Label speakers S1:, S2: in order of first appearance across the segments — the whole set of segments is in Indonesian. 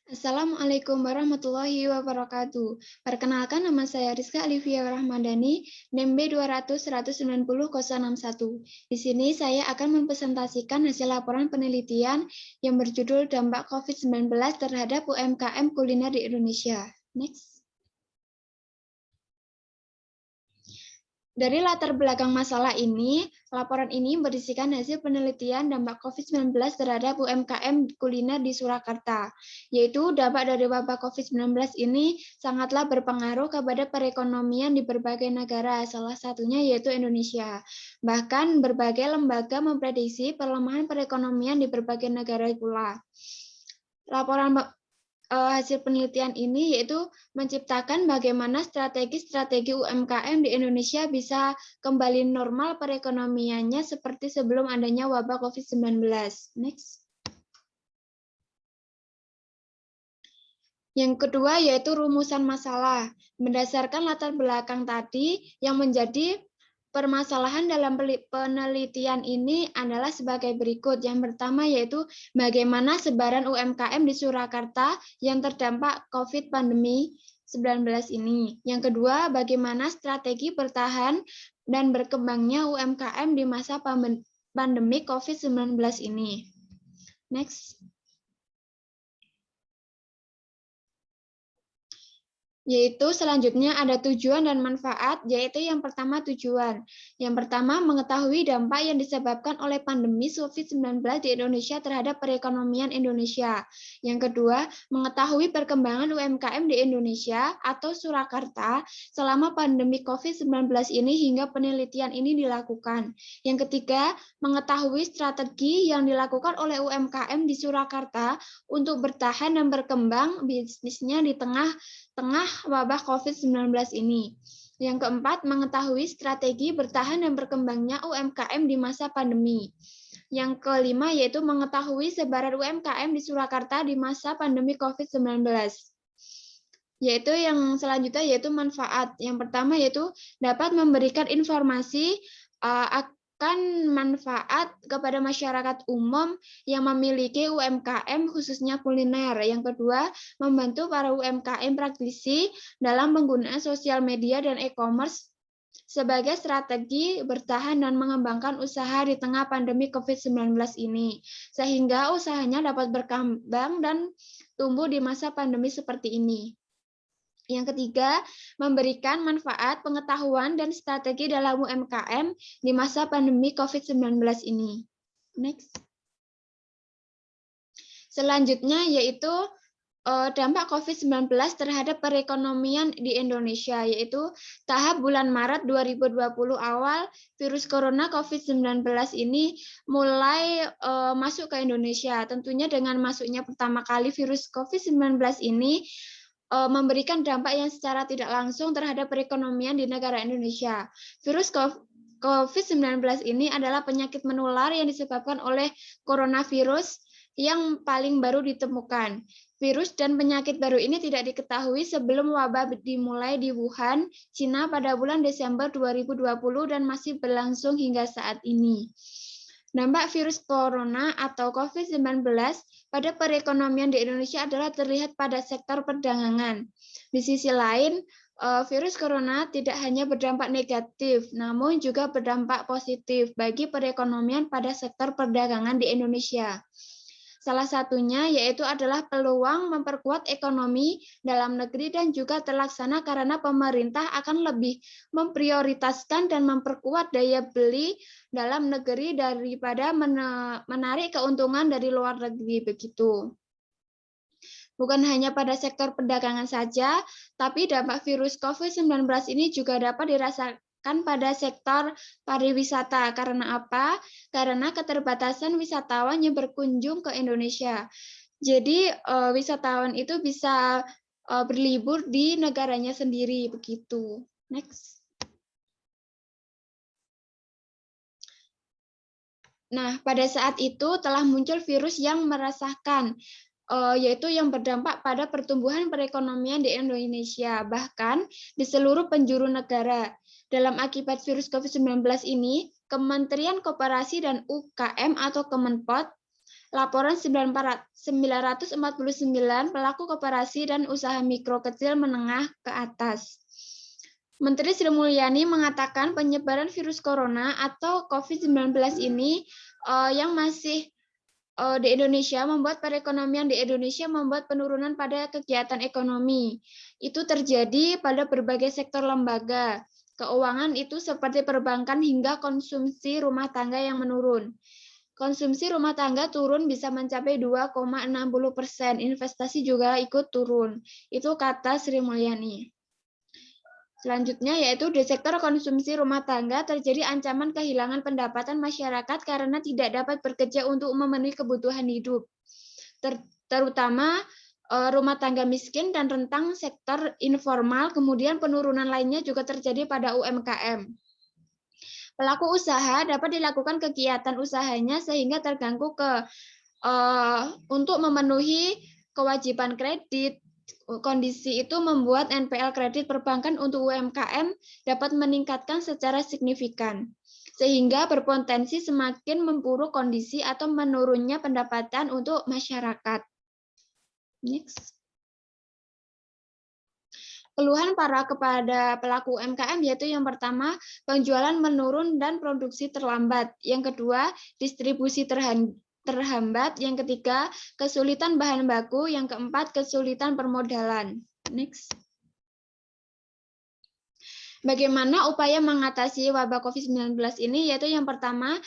S1: Assalamualaikum warahmatullahi wabarakatuh. Perkenalkan, nama saya Rizka Alivia Rahmadani, NIM B200-190-061. Di sini saya akan mempresentasikan hasil laporan penelitian yang berjudul Dampak COVID-19 terhadap UMKM kuliner di Indonesia. Next. Dari latar belakang masalah ini, laporan ini berisikan hasil penelitian dampak COVID-19 terhadap UMKM kuliner di Surakarta, yaitu dampak dari wabah COVID-19 ini sangatlah berpengaruh kepada perekonomian di berbagai negara, salah satunya yaitu Indonesia. Bahkan berbagai lembaga memprediksi pelemahan perekonomian di berbagai negara pula. Laporan hasil penelitian ini yaitu menciptakan bagaimana strategi-strategi UMKM di Indonesia bisa kembali normal perekonomiannya seperti sebelum adanya wabah COVID-19. Next. Yang kedua yaitu rumusan masalah. Berdasarkan latar belakang tadi, yang menjadi permasalahan dalam penelitian ini adalah sebagai berikut. Yang pertama yaitu bagaimana sebaran UMKM di Surakarta yang terdampak COVID pandemi 19 ini. Yang kedua, bagaimana strategi bertahan dan berkembangnya UMKM di masa pandemi COVID-19 ini. Next. Yaitu selanjutnya ada tujuan dan manfaat, yaitu yang pertama tujuan. Yang pertama mengetahui dampak yang disebabkan oleh pandemi COVID-19 di Indonesia terhadap perekonomian Indonesia. Yang kedua, mengetahui perkembangan UMKM di Indonesia atau Surakarta selama pandemi COVID-19 ini hingga penelitian ini dilakukan. Yang ketiga, mengetahui strategi yang dilakukan oleh UMKM di Surakarta untuk bertahan dan berkembang bisnisnya di tengah wabah COVID-19 ini. Yang keempat, mengetahui strategi bertahan dan berkembangnya UMKM di masa pandemi. Yang kelima, yaitu mengetahui sebaran UMKM di Surakarta di masa pandemi COVID-19. Yaitu yang selanjutnya, yaitu manfaat. Yang pertama, yaitu dapat memberikan informasi manfaat kepada masyarakat umum yang memiliki UMKM khususnya kuliner. Yang kedua, membantu para UMKM praktisi dalam penggunaan sosial media dan e-commerce sebagai strategi bertahan dan mengembangkan usaha di tengah pandemi COVID-19 ini, sehingga usahanya dapat berkembang dan tumbuh di masa pandemi seperti ini. Yang ketiga, memberikan manfaat, pengetahuan, dan strategi dalam UMKM di masa pandemi COVID-19 ini. Next. Selanjutnya yaitu dampak COVID-19 terhadap perekonomian di Indonesia, yaitu tahap bulan Maret 2020 awal virus corona COVID-19 ini mulai masuk ke Indonesia. Tentunya dengan masuknya pertama kali virus COVID-19 ini memberikan dampak yang secara tidak langsung terhadap perekonomian di negara Indonesia. Virus COVID-19 ini adalah penyakit menular yang disebabkan oleh coronavirus yang paling baru ditemukan. Virus dan penyakit baru ini tidak diketahui sebelum wabah dimulai di Wuhan, Cina pada bulan Desember 2020 dan masih berlangsung hingga saat ini. Dampak virus corona atau COVID-19 pada perekonomian di Indonesia adalah terlihat pada sektor perdagangan. Di sisi lain, virus corona tidak hanya berdampak negatif, namun juga berdampak positif bagi perekonomian pada sektor perdagangan di Indonesia. Salah satunya yaitu adalah peluang memperkuat ekonomi dalam negeri dan juga terlaksana karena pemerintah akan lebih memprioritaskan dan memperkuat daya beli dalam negeri daripada menarik keuntungan dari luar negeri begitu. Bukan hanya pada sektor perdagangan saja, tapi dampak virus COVID-19 ini juga dapat dirasakan pada sektor pariwisata. Karena apa? Karena keterbatasan wisatawan yang berkunjung ke Indonesia. Jadi wisatawan itu bisa berlibur di negaranya sendiri begitu. Next. Nah, pada saat itu telah muncul virus yang meresahkan, yaitu yang berdampak pada pertumbuhan perekonomian di Indonesia, bahkan di seluruh penjuru negara. Dalam akibat virus COVID-19 ini, Kementerian Koperasi dan UKM atau Kemenpot laporan 949 pelaku koperasi dan usaha mikro kecil menengah ke atas. Menteri Sri Mulyani mengatakan penyebaran virus corona atau COVID-19 ini yang masih di Indonesia membuat perekonomian di Indonesia membuat penurunan pada kegiatan ekonomi. Itu terjadi pada berbagai sektor lembaga keuangan itu seperti perbankan hingga konsumsi rumah tangga yang menurun. Konsumsi rumah tangga turun bisa mencapai 2,60%. Investasi juga ikut turun. Itu kata Sri Mulyani. Selanjutnya yaitu di sektor konsumsi rumah tangga terjadi ancaman kehilangan pendapatan masyarakat karena tidak dapat bekerja untuk memenuhi kebutuhan hidup. Terutama rumah tangga miskin dan rentang sektor informal, kemudian penurunan lainnya juga terjadi pada UMKM. Pelaku usaha dapat dilakukan kegiatan usahanya sehingga terganggu untuk memenuhi kewajiban kredit. Kondisi itu membuat NPL kredit perbankan untuk UMKM dapat meningkatkan secara signifikan, sehingga berpotensi semakin memburuk kondisi atau menurunnya pendapatan untuk masyarakat. Next. Keluhan kepada pelaku UMKM yaitu yang pertama, penjualan menurun dan produksi terlambat. Yang kedua, distribusi terhambat. Yang ketiga, kesulitan bahan baku. Yang keempat, kesulitan permodalan. Next. Bagaimana upaya mengatasi wabah COVID-19 ini? Yaitu yang pertama,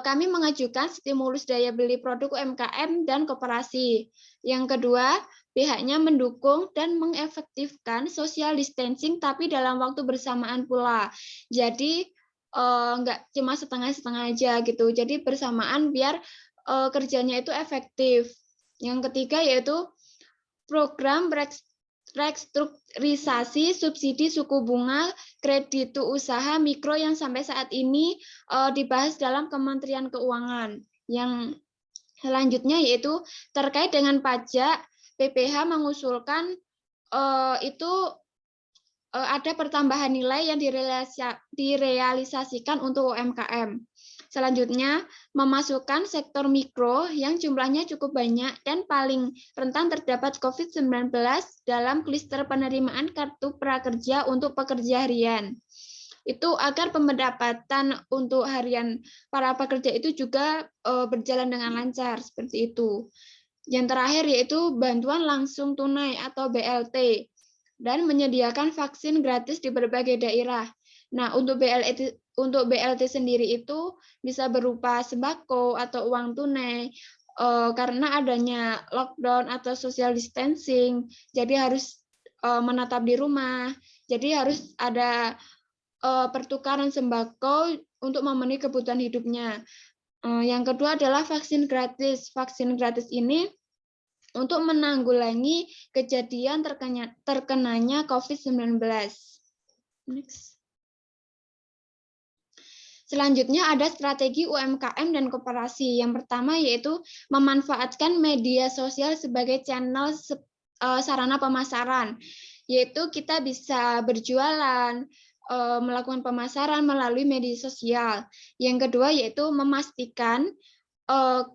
S1: kami mengajukan stimulus daya beli produk UMKM dan koperasi. Yang kedua, pihaknya mendukung dan mengefektifkan social distancing tapi dalam waktu bersamaan pula. Jadi nggak cuma setengah-setengah aja gitu. Jadi bersamaan biar kerjanya itu efektif. Yang ketiga yaitu program restrukturisasi subsidi suku bunga kredit usaha mikro yang sampai saat ini dibahas dalam Kementerian Keuangan. Yang selanjutnya yaitu terkait dengan pajak, PPH mengusulkan itu ada pertambahan nilai yang direalisasikan untuk UMKM. Selanjutnya, memasukkan sektor mikro yang jumlahnya cukup banyak dan paling rentan terdapat COVID-19 dalam klister penerimaan kartu prakerja untuk pekerja harian. Itu agar pendapatan untuk harian para pekerja itu juga berjalan dengan lancar, seperti itu. Yang terakhir yaitu bantuan langsung tunai atau BLT dan menyediakan vaksin gratis di berbagai daerah. Nah, untuk BLT sendiri itu bisa berupa sembako atau uang tunai karena adanya lockdown atau social distancing, jadi harus menetap di rumah. Jadi harus ada pertukaran sembako untuk memenuhi kebutuhan hidupnya. Yang kedua adalah vaksin gratis. Vaksin gratis ini untuk menanggulangi kejadian terkenanya COVID-19. Next. Selanjutnya ada strategi UMKM dan koperasi. Yang pertama yaitu memanfaatkan media sosial sebagai channel sarana pemasaran. Yaitu kita bisa berjualan, melakukan pemasaran melalui media sosial. Yang kedua yaitu memastikan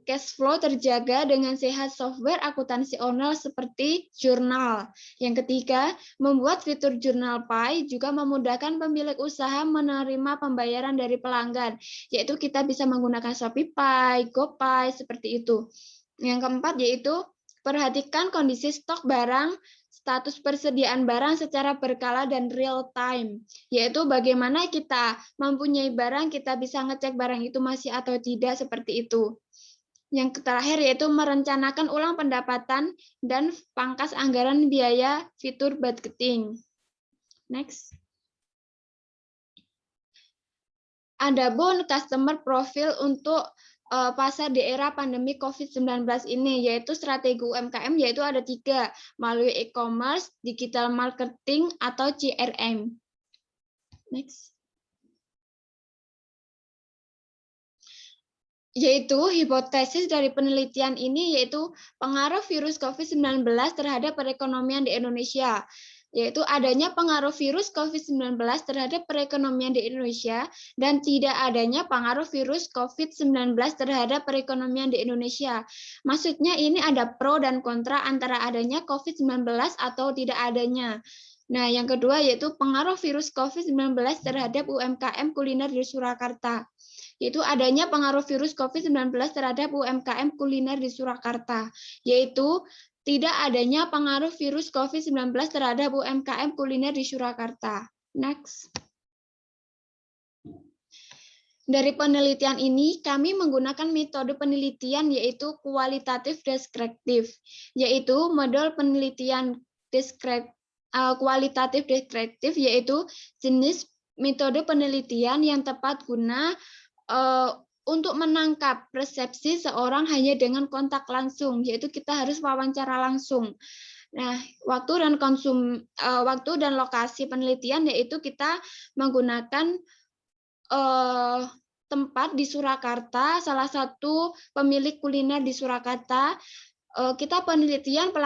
S1: cash flow terjaga dengan sehat software akuntansi online seperti jurnal. Yang ketiga, membuat fitur jurnal Pay juga memudahkan pemilik usaha menerima pembayaran dari pelanggan, yaitu kita bisa menggunakan ShopeePay, GoPay, seperti itu. Yang keempat yaitu perhatikan kondisi stok barang, status persediaan barang secara berkala dan real time, yaitu bagaimana kita mempunyai barang, kita bisa ngecek barang itu masih atau tidak, seperti itu. Yang terakhir yaitu merencanakan ulang pendapatan dan pangkas anggaran biaya fitur budgeting. Next. Adapun customer profile untuk pasar di era pandemi COVID-19 ini, yaitu strategi UMKM, yaitu ada 3, melalui e-commerce, digital marketing, atau CRM. Next. Yaitu hipotesis dari penelitian ini yaitu pengaruh virus COVID-19 terhadap perekonomian di Indonesia. yaitu adanya pengaruh virus COVID-19 terhadap perekonomian di Indonesia dan tidak adanya pengaruh virus COVID-19 terhadap perekonomian di Indonesia. Maksudnya ini ada pro dan kontra antara adanya COVID-19 atau tidak adanya. Nah, yang kedua yaitu pengaruh virus COVID-19 terhadap UMKM kuliner di Surakarta. Yaitu adanya pengaruh virus COVID-19 terhadap UMKM kuliner di Surakarta, yaitu tidak adanya pengaruh virus COVID-19 terhadap UMKM kuliner di Surakarta. Next. Dari penelitian ini, kami menggunakan metode penelitian yaitu kualitatif deskriptif, yaitu model penelitian kualitatif deskriptif, yaitu jenis metode penelitian yang tepat guna untuk menangkap persepsi seorang hanya dengan kontak langsung, yaitu kita harus wawancara langsung. Nah, waktu dan lokasi penelitian yaitu kita menggunakan tempat di Surakarta, salah satu pemilik kuliner di Surakarta. Kita penelitian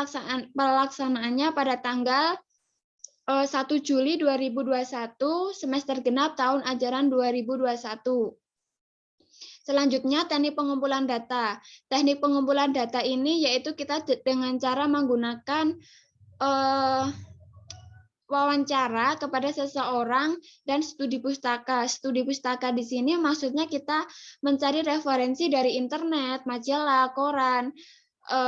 S1: pelaksanaannya pada tanggal 1 Juli 2021, semester genap tahun ajaran 2021. Selanjutnya, teknik pengumpulan data. Teknik pengumpulan data ini yaitu kita dengan cara menggunakan wawancara kepada seseorang dan studi pustaka. Studi pustaka di sini maksudnya kita mencari referensi dari internet, majalah, koran,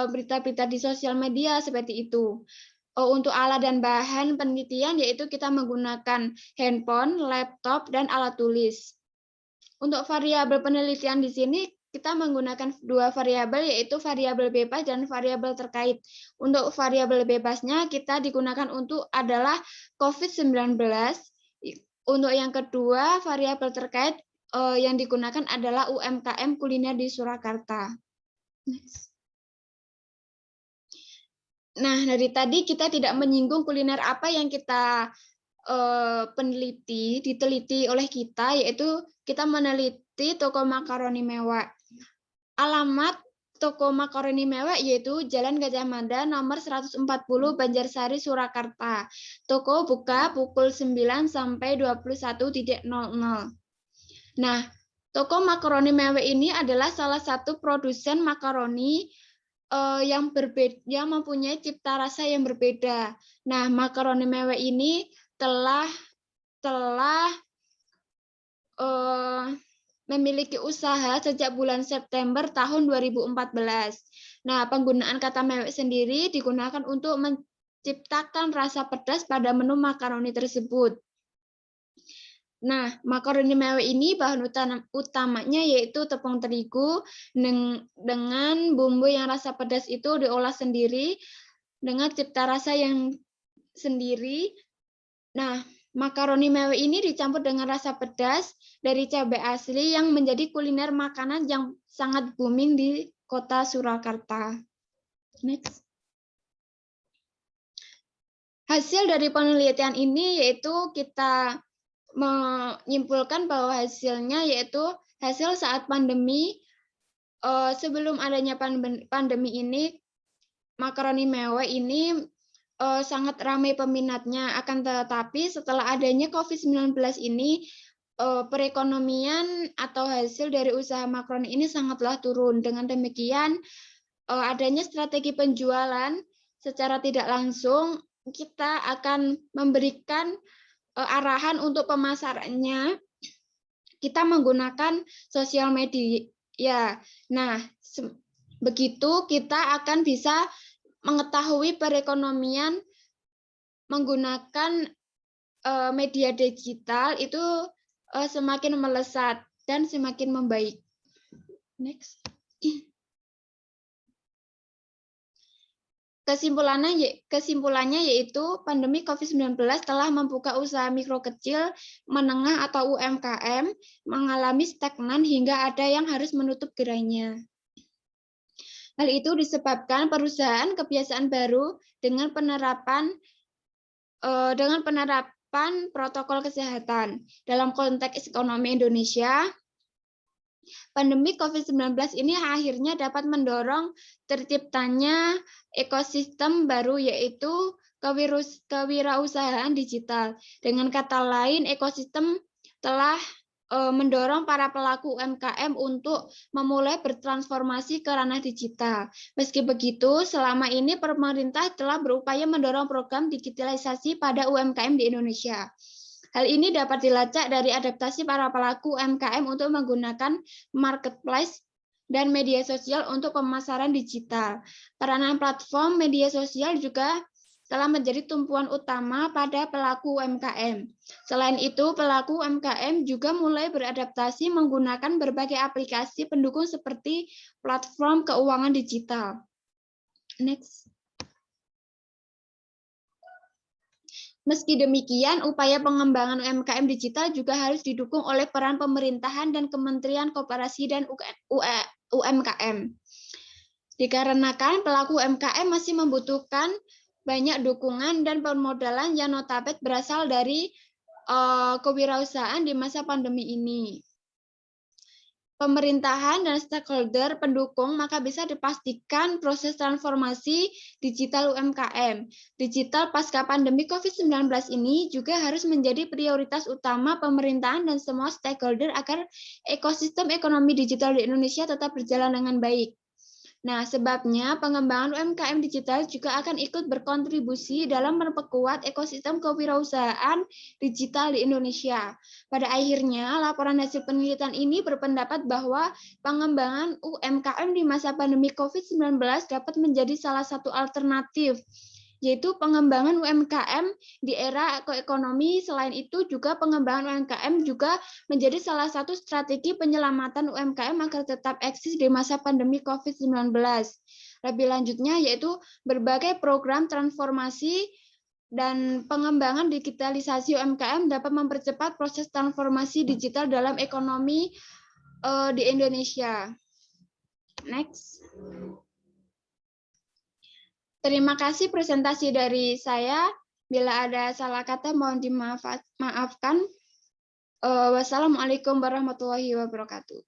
S1: berita-berita di sosial media seperti itu. Untuk alat dan bahan penelitian yaitu kita menggunakan handphone, laptop, dan alat tulis. Untuk variabel penelitian di sini kita menggunakan dua variabel yaitu variabel bebas dan variabel terkait. Untuk variabel bebasnya kita digunakan untuk adalah COVID-19. Untuk yang kedua variabel terkait yang digunakan adalah UMKM kuliner di Surakarta. Nah, dari tadi kita tidak menyinggung kuliner apa yang kita diteliti oleh kita, yaitu kita meneliti toko makaroni mewah. Alamat toko makaroni mewah yaitu Jalan Gajah Mada nomor 140 Banjarsari, Surakarta. Toko buka pukul 9 sampai 21.00. Nah, toko makaroni mewah ini adalah salah satu produsen makaroni yang berbeda, yang mempunyai cipta rasa yang berbeda. Nah, makaroni mewah ini telah memiliki usaha sejak bulan September tahun 2014. Nah, penggunaan kata mewah sendiri digunakan untuk menciptakan rasa pedas pada menu makaroni tersebut. Nah, makaroni mewah ini bahan utamanya yaitu tepung terigu dengan bumbu yang rasa pedas itu diolah sendiri dengan cipta rasa yang sendiri. Nah, makaroni mewah ini dicampur dengan rasa pedas dari cabai asli yang menjadi kuliner makanan yang sangat booming di kota Surakarta. Next. Hasil dari penelitian ini yaitu kita menyimpulkan bahwa hasilnya yaitu hasil saat pandemi. Sebelum adanya pandemi ini, makaroni mewah ini sangat ramai peminatnya, akan tetapi setelah adanya COVID-19 ini perekonomian atau hasil dari usaha makaroni ini sangatlah turun. Dengan demikian adanya strategi penjualan secara tidak langsung kita akan memberikan arahan untuk pemasarannya. Kita menggunakan sosial media. Nah, begitu kita akan bisa mengetahui perekonomian menggunakan media digital itu semakin melesat dan semakin membaik. Next. Kesimpulannya yaitu pandemi COVID-19 telah membuka usaha mikro kecil, menengah atau UMKM mengalami stagnan hingga ada yang harus menutup gerainya. Hal itu disebabkan perubahan kebiasaan baru dengan penerapan protokol kesehatan. Dalam konteks ekonomi Indonesia, pandemi COVID-19 ini akhirnya dapat mendorong terciptanya ekosistem baru, yaitu kewirausahaan digital. Dengan kata lain, ekosistem telah mendorong para pelaku UMKM untuk memulai bertransformasi ke ranah digital. Meski begitu, selama ini pemerintah telah berupaya mendorong program digitalisasi pada UMKM di Indonesia. Hal ini dapat dilacak dari adaptasi para pelaku UMKM untuk menggunakan marketplace dan media sosial untuk pemasaran digital. Peranan platform media sosial juga telah menjadi tumpuan utama pada pelaku UMKM. Selain itu, pelaku UMKM juga mulai beradaptasi menggunakan berbagai aplikasi pendukung seperti platform keuangan digital. Next. Meski demikian, upaya pengembangan UMKM digital juga harus didukung oleh peran pemerintahan dan Kementerian Koperasi dan UMKM. Dikarenakan pelaku UMKM masih membutuhkan banyak dukungan dan permodalan yang notabene berasal dari kewirausahaan di masa pandemi ini. Pemerintahan dan stakeholder pendukung maka bisa dipastikan proses transformasi digital UMKM. Digital pasca pandemi COVID-19 ini juga harus menjadi prioritas utama pemerintahan dan semua stakeholder agar ekosistem ekonomi digital di Indonesia tetap berjalan dengan baik. Nah, sebabnya pengembangan UMKM digital juga akan ikut berkontribusi dalam memperkuat ekosistem kewirausahaan digital di Indonesia. Pada akhirnya, laporan hasil penelitian ini berpendapat bahwa pengembangan UMKM di masa pandemi COVID-19 dapat menjadi salah satu alternatif, yaitu pengembangan UMKM di era ekonomi. Selain itu juga pengembangan UMKM juga menjadi salah satu strategi penyelamatan UMKM agar tetap eksis di masa pandemi COVID-19. Lebih lanjutnya yaitu berbagai program transformasi dan pengembangan digitalisasi UMKM dapat mempercepat proses transformasi digital dalam ekonomi di Indonesia. Next. Terima kasih presentasi dari saya. Bila ada salah kata mohon dimaafkan. Wassalamualaikum warahmatullahi wabarakatuh.